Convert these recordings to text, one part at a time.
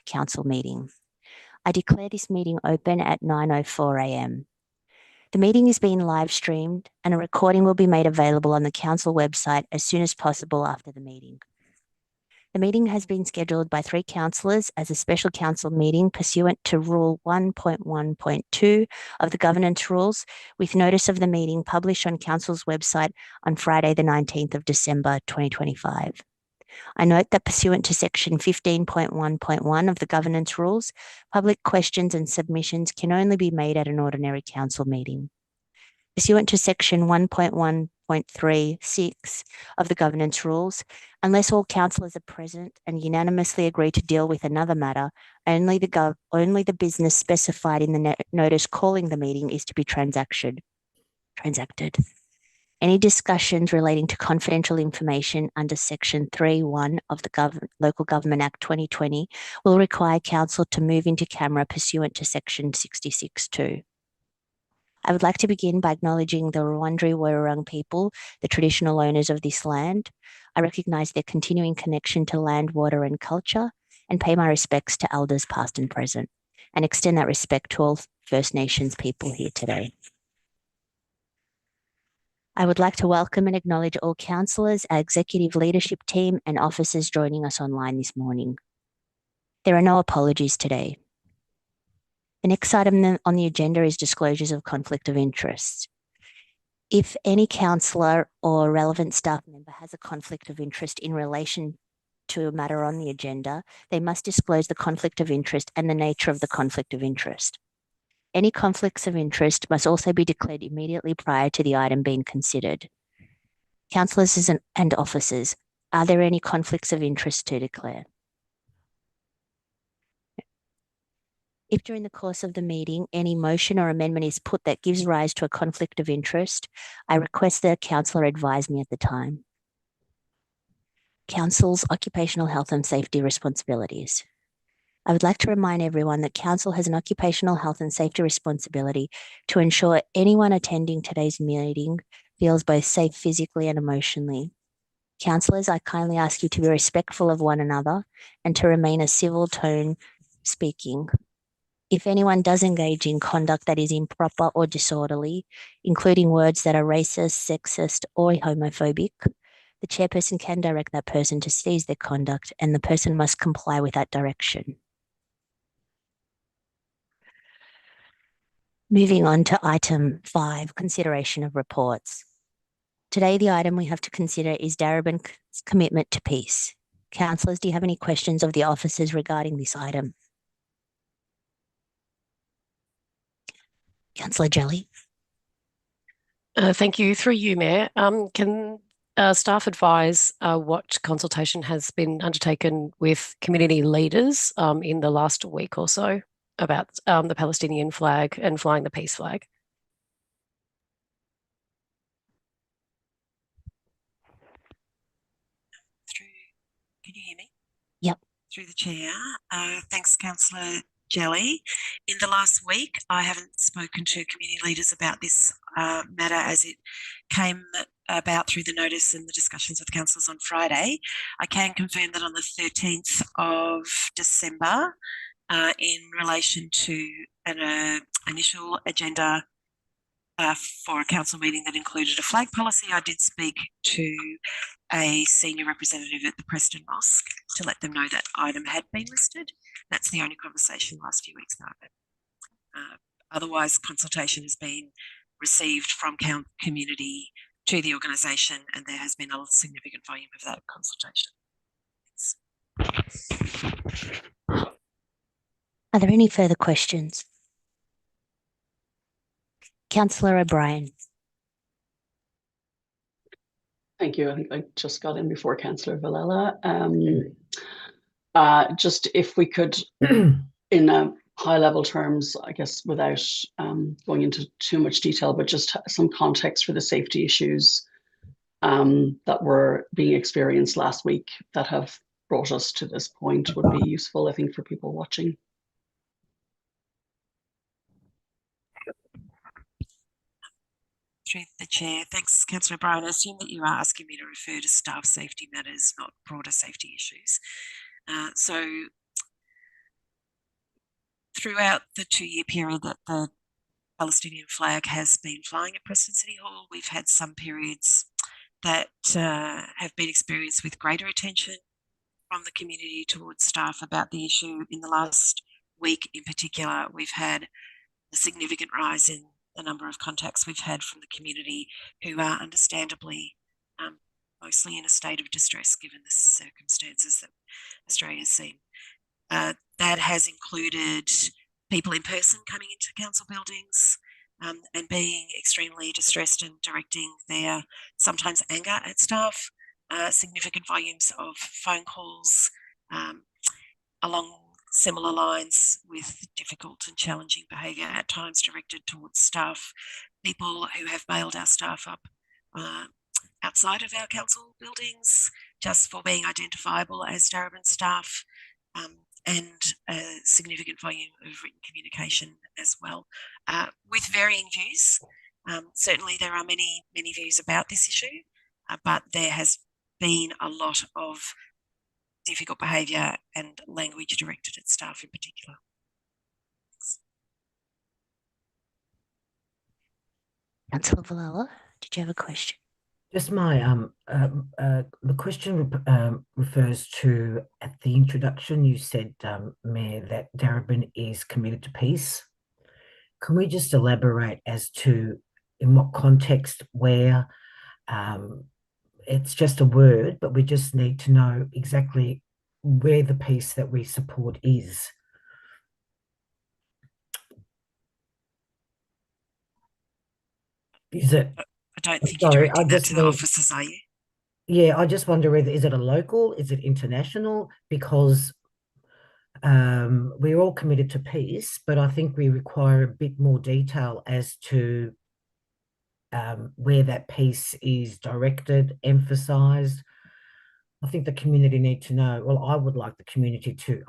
Council meeting. I declare this meeting open at 9:04 a.m. The meeting is being live streamed and a recording will be made available on the Council website as soon as possible after the meeting. The meeting has been scheduled by 3 councillors as a special council meeting pursuant to Rule 1.1.2 of the Governance Rules, with notice of the meeting published on Council's website on Friday the 19th of December 2025. I note that pursuant to Section 15.1.1 of the Governance Rules, public questions and submissions can only be made at an ordinary council meeting. Pursuant to Section 1.1.36 of the Governance Rules, unless all councillors are present and unanimously agree to deal with another matter, only the business specified in the notice calling the meeting is to be transacted. Any discussions relating to confidential information under Section 3.1 of the Local Government Act 2020 will require council to move into camera pursuant to Section 66.2. I would like to begin by acknowledging the Wurundjeri Wurrung people, the traditional owners of this land. I recognise their continuing connection to land, water and culture, and pay my respects to elders past and present, and extend that respect to all First Nations people here today. I would like to welcome and acknowledge all councillors, our executive leadership team and officers joining us online this morning. There are no apologies today. The next item on the agenda is disclosures of conflict of interest. If any councillor or relevant staff member has a conflict of interest in relation to a matter on the agenda, they must disclose the conflict of interest and the nature of the conflict of interest. Any conflicts of interest must also be declared immediately prior to the item being considered. Councillors and officers, are there any conflicts of interest to declare? If during the course of the meeting, any motion or amendment is put that gives rise to a conflict of interest, I request that a councillor advise me at the time. Council's occupational health and safety responsibilities. I would like to remind everyone that Council has an occupational health and safety responsibility to ensure anyone attending today's meeting feels both safe physically and emotionally. Councillors, I kindly ask you to be respectful of one another and to remain a civil tone speaking. If anyone does engage in conduct that is improper or disorderly, including words that are racist, sexist, or homophobic, the chairperson can direct that person to cease their conduct and the person must comply with that direction. Moving on to item 5, consideration of reports. Today, the item we have to consider is Darebin's commitment to peace. Councillors, do you have any questions of the officers regarding this item? Councillor Jelly. Thank you. Through you, Mayor. Can staff advise what consultation has been undertaken with community leaders in the last week or so about the Palestinian flag and flying the peace flag? Can you hear me? Yep. Through the chair. Thanks, Councillor Jelly. In the last week, I haven't spoken to community leaders about this matter as it came about through the notice and the discussions with councillors on Friday. I can confirm that on the 13th of December, in relation to an initial agenda for a council meeting that included a flag policy, I did speak to a senior representative at the Preston Mosque to let them know that item had been listed. That's the only conversation the last few weeks that I've had. Otherwise, consultation has been received from community to the organisation, and there has been a significant volume of that consultation. Thanks. Are there any further questions? Councillor O'Brien. Thank you. I think I just got in before Councillor Villela. Just if we could, in high level terms, I guess without going into too much detail, but just some context for the safety issues that were being experienced last week that have brought us to this point would be useful, I think, for people watching. Through the chair. Thanks, Councillor O'Brien. I assume that you are asking me to refer to staff safety matters, not broader safety issues. So throughout the 2-year period that the Palestinian flag has been flying at Preston City Hall, we've had some periods that have been experienced with greater attention from the community towards staff about the issue. In the last week in particular, we've had a significant rise in the number of contacts we've had from the community who are understandably mostly in a state of distress given the circumstances that Australia's seen. That has included people in person coming into council buildings and being extremely distressed and directing their sometimes anger at staff, significant volumes of phone calls along similar lines with difficult and challenging behaviour at times directed towards staff, people who have bailed our staff up outside of our council buildings just for being identifiable as Darebin staff, and a significant volume of written communication as well, with varying views. Certainly there are many views about this issue, but there has been a lot of difficult behaviour and language directed at staff in particular. Councillor Villala, did you have a question? Just the question refers to, at the introduction, you said, Mayor, that Darebin is committed to peace. Can we just elaborate as to in what context, where? It's just a word, but we just need to know exactly where the peace that we support is. Is it? I don't think you're directing that to the officers, are you? Yeah, I just wonder whether, is it a local, is it international? Because we're all committed to peace, but I think we require a bit more detail as to where that peace is directed, emphasised. I think the community need to know. Well, I would like the community to,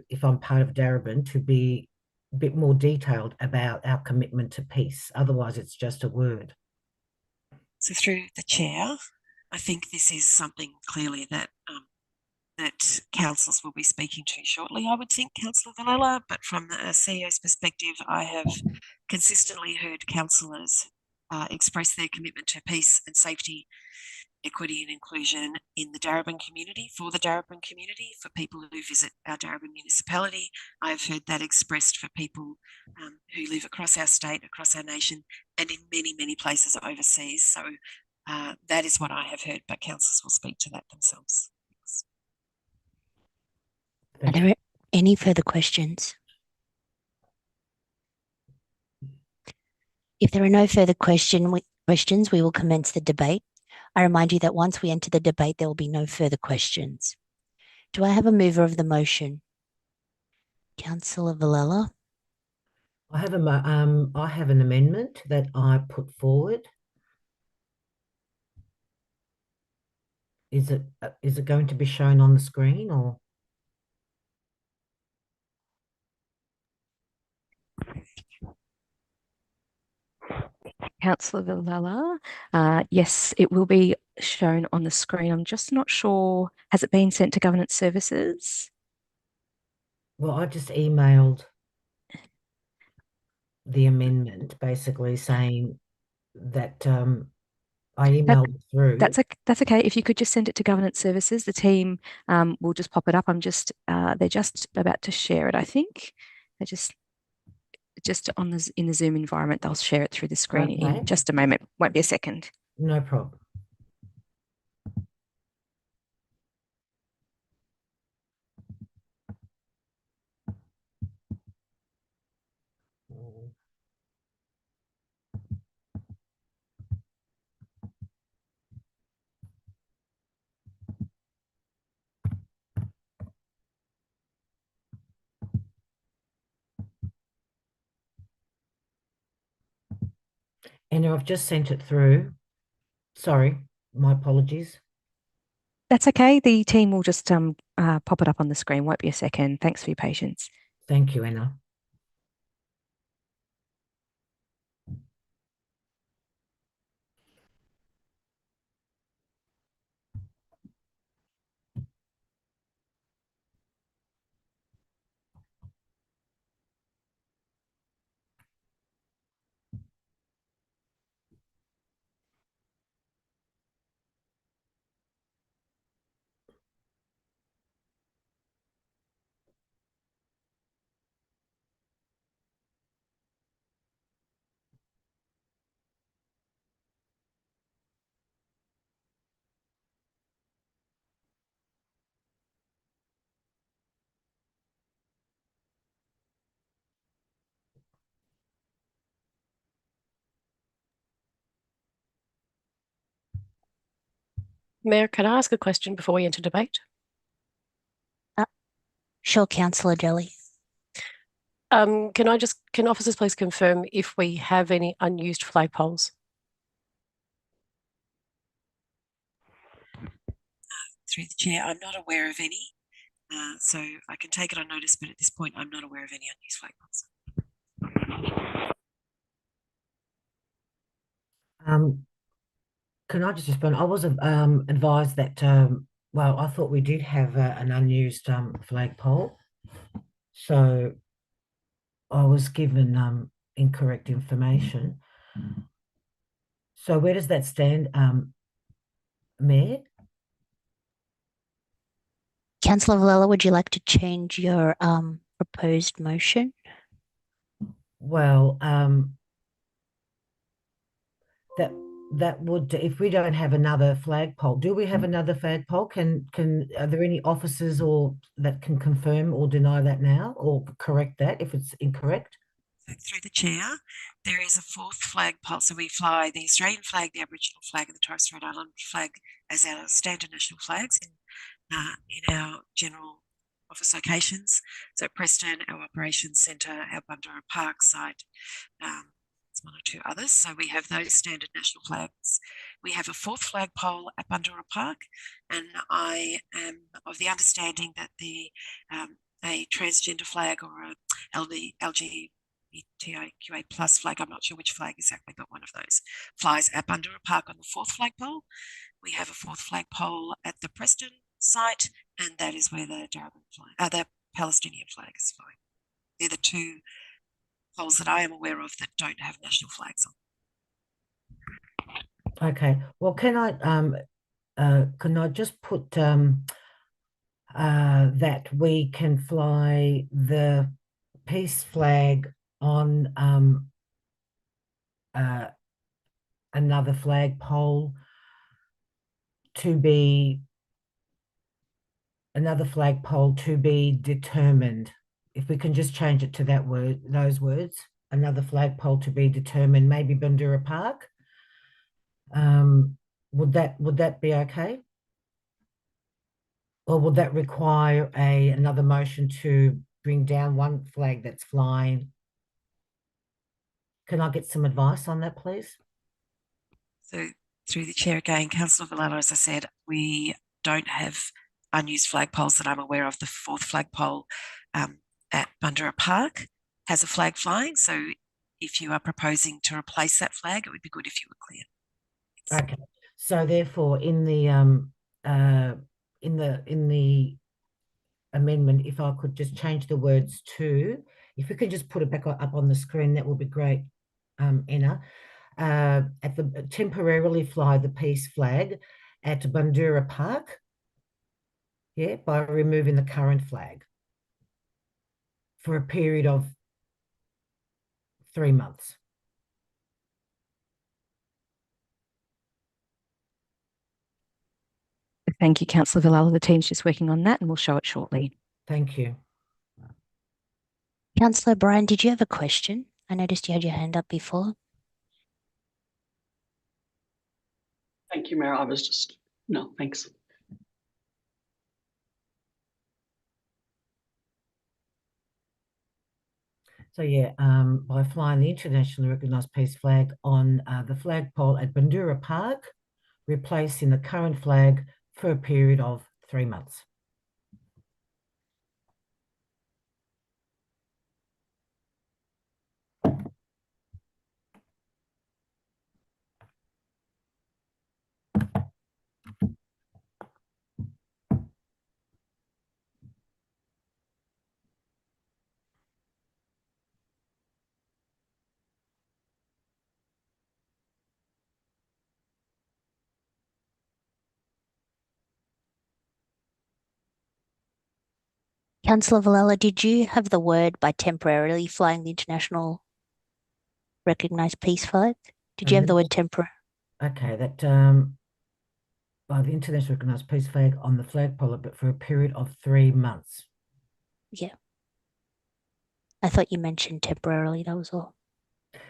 if I'm part of Darebin, to be a bit more detailed about our commitment to peace. Otherwise, it's just a word. So through the chair, I think this is something clearly that that councillors will be speaking to shortly, I would think, Councillor Villala, but from the CEO's perspective, I have consistently heard councillors express their commitment to peace and safety, equity and inclusion in the Darebin community, for the Darebin community, for people who visit our Darebin municipality. I have heard that expressed for people who live across our state, across our nation, and in many places overseas. So that is what I have heard, but councillors will speak to that themselves. Are there any further questions? If there are no further questions, we will commence the debate. I remind you that once we enter the debate, there will be no further questions. Do I have a mover of the motion? Councillor Villala. I have an amendment that I put forward. Is it going to be shown on the screen, or? Councillor Villala, yes, it will be shown on the screen. I'm just not sure. Has it been sent to Governance Services? Well, I just emailed the amendment, basically saying that I emailed it through. That's okay. If you could just send it to Governance Services, the team will just pop it up. They're just about to share it, I think. They're just in the Zoom environment, they'll share it through the screen in just a moment. Won't be a second. No problem. And I've just sent it through. Sorry, my apologies. That's okay. The team will just pop it up on the screen. Won't be a second. Thanks for your patience. Thank you, Anna. Mayor, can I ask a question before we enter debate? Sure, Councillor Jelly. Can officers please confirm if we have any unused flagpoles? Through the chair, I'm not aware of any. So I can take it on notice, but at this point, I'm not aware of any unused flagpoles. Can I just respond? I was advised that, well, I thought we did have an unused flagpole. So I was given incorrect information. So where does that stand, Mayor? Councillor Villela, would you like to change your proposed motion? Well, that would, if we don't have another flagpole, do we have another flagpole? Are there any officers or that can confirm or deny that now or correct that if it's incorrect? So through the chair, there is a fourth flagpole. So we fly the Australian flag, the Aboriginal flag, and the Torres Strait Islander flag as our standard national flags in our general office locations. So Preston, our operations centre, our Bundoora Park site, one or two others. So we have those standard national flags. We have a fourth flagpole at Bundoora Park, and I am of the understanding that a transgender flag or a LGBTIQA plus flag, I'm not sure which flag exactly, but one of those flies at Bundoora Park on the fourth flagpole. We have a fourth flagpole at the Preston site, and that is where the Darebin flag, the Palestinian flag is flying. They're the two poles that I am aware of that don't have national flags on. Okay. Well, can I just put that we can fly the peace flag on another flagpole to be determined. If we can just change it to that word, those words, another flagpole to be determined, maybe Bundoora Park. Would that be okay? Or would that require another motion to bring down one flag that's flying? Can I get some advice on that, please? So through the chair again, Councillor Villela, as I said, we don't have unused flagpoles that I'm aware of. The fourth flagpole at Bundoora Park has a flag flying. So if you are proposing to replace that flag, it would be good if you were clear. Okay. So therefore, in the amendment, if I could just change the words to, if we could just put it back up on the screen, that would be great, Enna. At the temporarily fly the peace flag at Bundoora Park, yeah, by removing the current flag for a period of 3 months. Thank you, Councillor Villela. The team's just working on that and we'll show it shortly. Thank you. Councillor Bryan, did you have a question? I noticed you had your hand up before. Thank you, Mayor. I was just, no, thanks. So yeah, by flying the internationally recognised peace flag on the flagpole at Bundoora Park, replacing the current flag for a period of 3 months. Councillor Villela, did you have the word by temporarily flying the international recognised peace flag? Did you have the word temporary? Okay, that by the international recognised peace flag on the flagpole, but for a period of 3 months. Yeah. I thought you mentioned temporarily, that was all.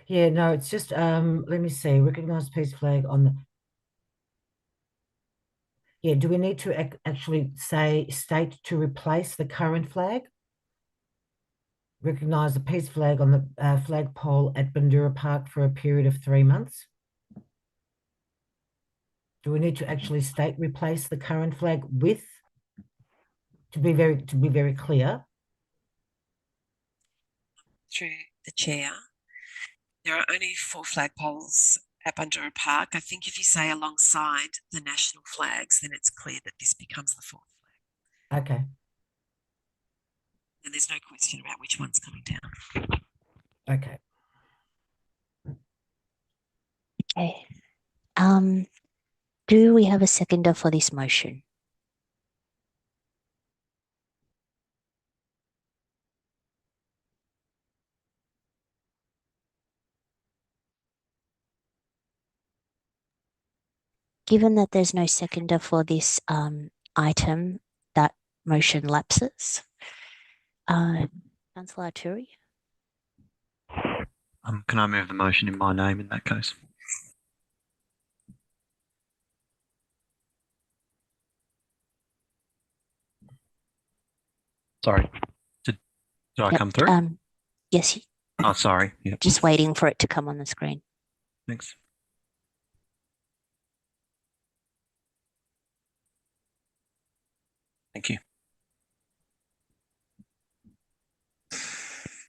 Yeah, no, it's just let me see, recognised peace flag on the, Yeah, do we need to actually state to replace the current flag? Recognise the peace flag on the flagpole at Bandura Park for a period of 3 months? Do we need to actually state replace the current flag with, to be very clear? Through the chair, there are only 4 flagpoles at Bandura Park. I think if you say alongside the national flags, then it's clear that this becomes the 4th flag. Okay. And there's no question about which one's coming down. Okay. Okay. Do we have a seconder for this motion? Given that there's no seconder for this item, that motion lapses. Councillor Turi? Can I move the motion in my name in that case? Sorry, did I come through? Yes. Oh, sorry. Yep. Just waiting for it to come on the screen. Thanks. Thank you.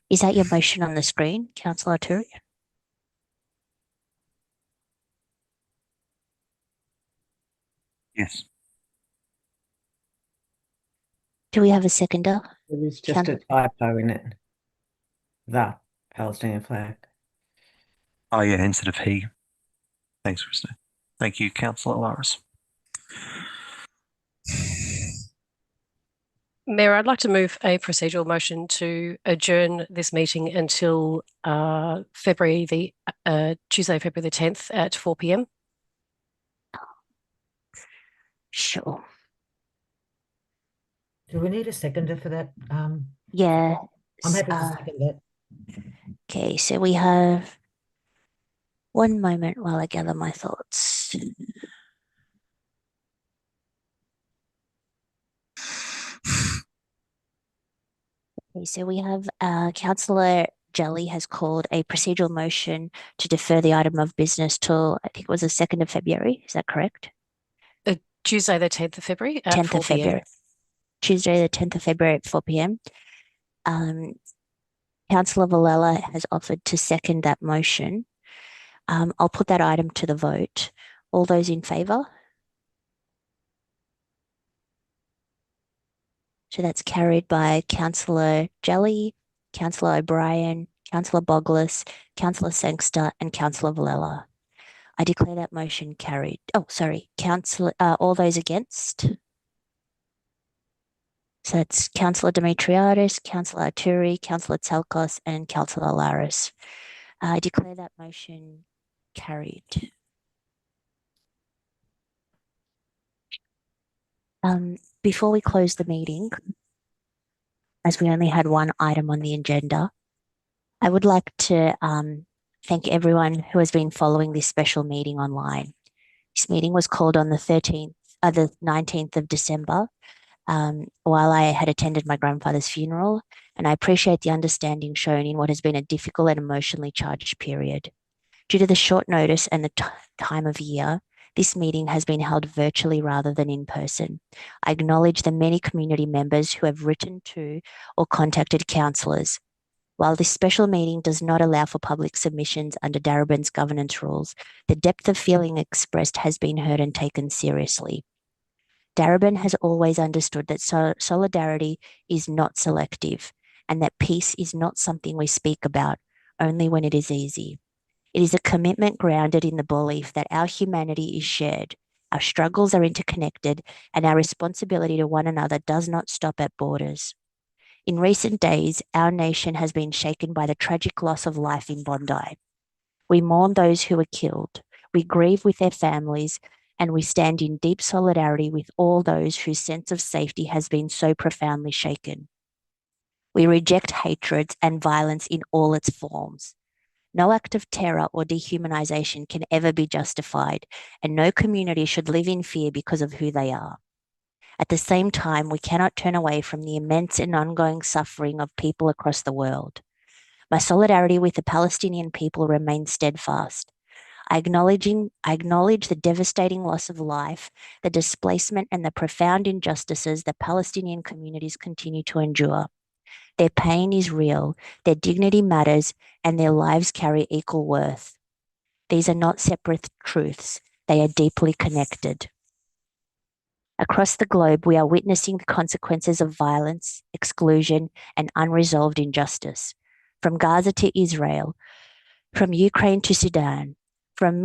Is that your motion on the screen, Councillor Turi? Yes. Do we have a seconder? There's just a typo in it. The Palestinian flag. Oh, yeah, instead of he. Thanks, Christine. Thank you, Councillor Laris. Mayor, I'd like to move a procedural motion to adjourn this meeting until Tuesday, February the 10th at 4 p.m. Sure. Do we need a seconder for that? Yeah. I'm happy to second that. Okay, so we have one moment while I gather my thoughts. Okay, so we have Councillor Jelly has called a procedural motion to defer the item of business till, I think it was the 2nd of February. Is that correct? Tuesday, the 10th of February at 10th 4 of February. p.m. Tuesday, the 10th of February at 4 p.m. Councillor Villela has offered to second that motion. I'll put that item to the vote. All those in favour? So that's carried by Councillor Jelly, Councillor O'Brien, Councillor Boglis, Councillor Sangster, and Councillor Villela. I declare that motion carried. Oh, sorry, all those against? So that's Councillor Demetriadis, Councillor Aturi, Councillor Tsalkos, and Councillor Laris. I declare that motion carried. Before we close the meeting, as we only had one item on the agenda, I would like to thank everyone who has been following this special meeting online. This meeting was called on the 19th of December, while I had attended my grandfather's funeral, and I appreciate the understanding shown in what has been a difficult and emotionally charged period. Due to the short notice and the time of year, this meeting has been held virtually rather than in person. I acknowledge the many community members who have written to or contacted councillors. While this special meeting does not allow for public submissions under Darebin's governance rules, the depth of feeling expressed has been heard and taken seriously. Darebin has always understood that solidarity is not selective and that peace is not something we speak about only when it is easy. It is a commitment grounded in the belief that our humanity is shared, our struggles are interconnected, and our responsibility to one another does not stop at borders. In recent days, our nation has been shaken by the tragic loss of life in Bondi. We mourn those who were killed, we grieve with their families, and we stand in deep solidarity with all those whose sense of safety has been so profoundly shaken. We reject hatred and violence in all its forms. No act of terror or dehumanization can ever be justified, and no community should live in fear because of who they are. At the same time, we cannot turn away from the immense and ongoing suffering of people across the world. My solidarity with the Palestinian people remains steadfast. I acknowledge the devastating loss of life, the displacement, and the profound injustices that Palestinian communities continue to endure. Their pain is real, their dignity matters, and their lives carry equal worth. These are not separate truths, they are deeply connected. Across the globe, we are witnessing the consequences of violence, exclusion, and unresolved injustice. From Gaza to Israel, from Ukraine to Sudan, from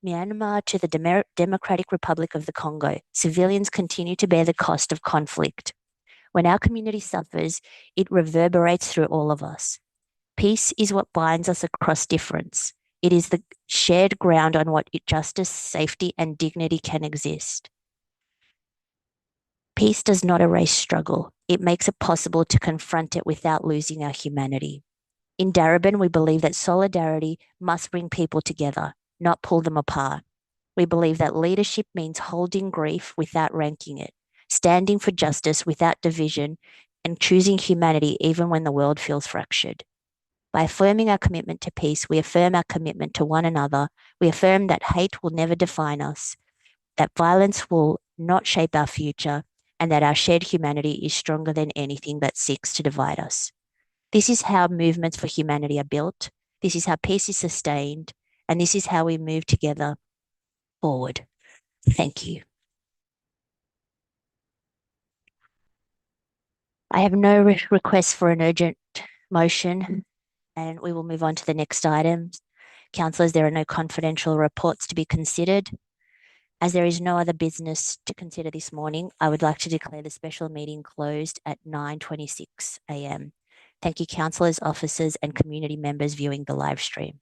Myanmar to the Democratic Republic of the Congo, civilians continue to bear the cost of conflict. When our community suffers, it reverberates through all of us. Peace is what binds us across difference. It is the shared ground on what justice, safety, and dignity can exist. Peace does not erase struggle. It makes it possible to confront it without losing our humanity. In Darebin, we believe that solidarity must bring people together, not pull them apart. We believe that leadership means holding grief without ranking it, standing for justice without division, and choosing humanity even when the world feels fractured. By affirming our commitment to peace, we affirm our commitment to one another. We affirm that hate will never define us, that violence will not shape our future, and that our shared humanity is stronger than anything that seeks to divide us. This is how movements for humanity are built. This is how peace is sustained. And this is how we move together forward. Thank you. I have no request for an urgent motion, and we will move on to the next item. Councillors, there are no confidential reports to be considered. As there is no other business to consider this morning, I would like to declare the special meeting closed at 9:26 a.m. Thank you, councillors, officers, and community members viewing the live stream.